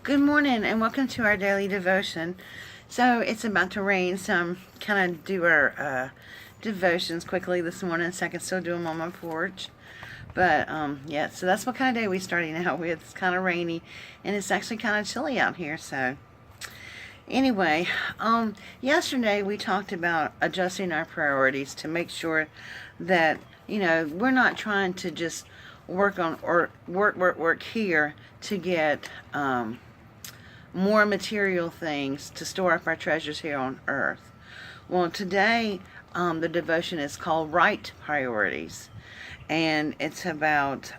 Good morning and welcome to our daily devotion. So it's about to rain, so I'm kind of do our devotions quickly this morning so I can still do them on my porch. But yeah, so that's what kind of day we're starting out with. It's kind of rainy and it's actually kind of chilly out here. So anyway, yesterday we talked about adjusting our priorities to make sure that we're not trying to just work on or work here to get more material things to store up our treasures here on earth. Well, today the devotion is called Right Priorities, and it's about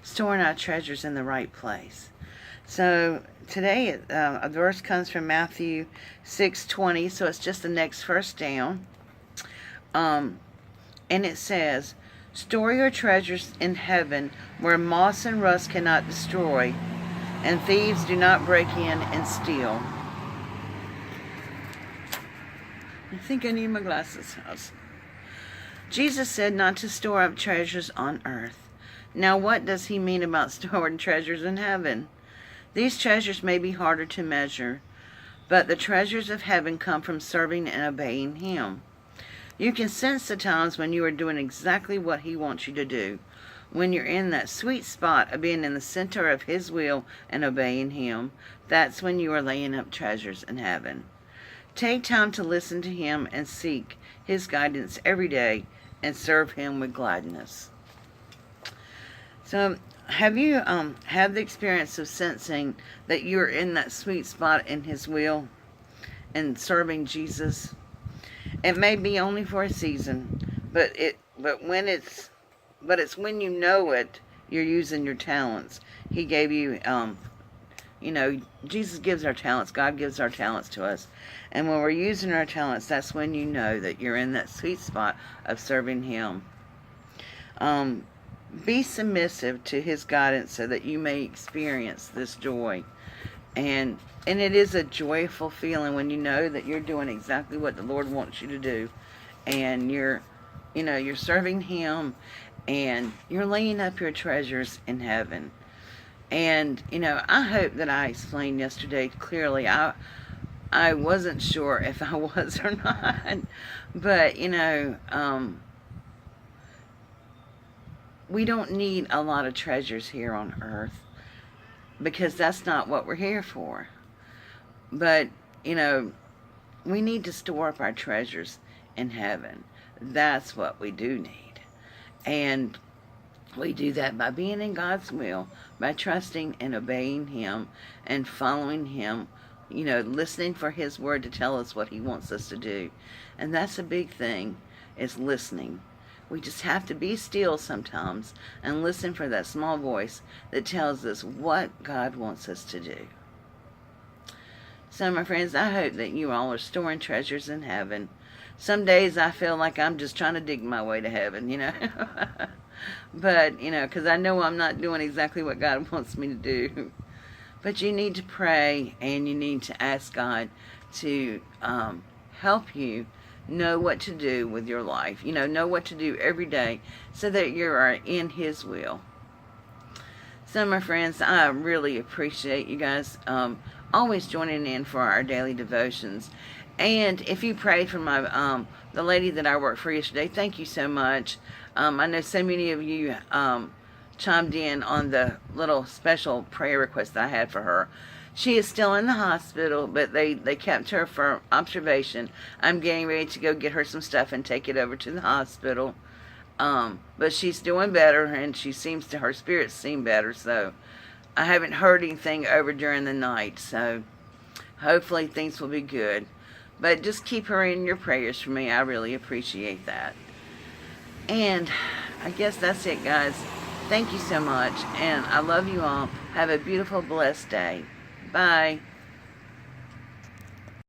storing our treasures in the right place. So today a verse comes from Matthew 6:20, so it's just the next verse down, and it says, "Store your treasures in heaven, where moss and rust cannot destroy, and thieves do not break in and steal." I think I need my glasses. Jesus said not to store up treasures on earth. Now, what does he mean about storing treasures in heaven? These treasures may be harder to measure, but the treasures of heaven come from serving and obeying him. You can sense the times when you are doing exactly what he wants you to do. When you're in that sweet spot of being in the center of his will and obeying him, that's when you are laying up treasures in heaven. Take time to listen to him and seek his guidance every day and serve him with gladness. So, have you had the experience of sensing that you're in that sweet spot in his will and serving Jesus? It may be only for a season, but it's when you know it, you're using your talents. He gave you, Jesus gives our talents. God gives our talents to us. And when we're using our talents, that's when you know that you're in that sweet spot of serving him. Be submissive to his guidance so that you may experience this joy. And it is a joyful feeling when you know that you're doing exactly what the Lord wants you to do. And you're serving him, and you're laying up your treasures in heaven. And, I hope that I explained yesterday clearly. I wasn't sure if I was or not. But, we don't need a lot of treasures here on earth, because that's not what we're here for. But, we need to store up our treasures in heaven. That's what we do need. And we do that by being in God's will, by trusting and obeying him and following him, listening for his word to tell us what he wants us to do. And that's a big thing, is listening. We just have to be still sometimes and listen for that small voice that tells us what God wants us to do. So, my friends, I hope that you all are storing treasures in heaven. Some days I feel like I'm just trying to dig my way to heaven, But, because I know I'm not doing exactly what God wants me to do. But you need to pray, and you need to ask God to help you know what to do with your life. Know what to do every day so that you are in his will. So, my friends, I really appreciate you guys always joining in for our daily devotions. And if you prayed for my the lady that I worked for yesterday, thank you so much. I know so many of you chimed in on the little special prayer request that I had for her. She is still in the hospital, but they kept her for observation. I'm getting ready to go get her some stuff and take it over to the hospital. But she's doing better, and her spirits seem better, so I haven't heard anything over during the night, so hopefully things will be good. But just keep her in your prayers for me. I really appreciate that. And I guess that's it, guys. Thank you so much, and I love you all. Have a beautiful, blessed day. Bye.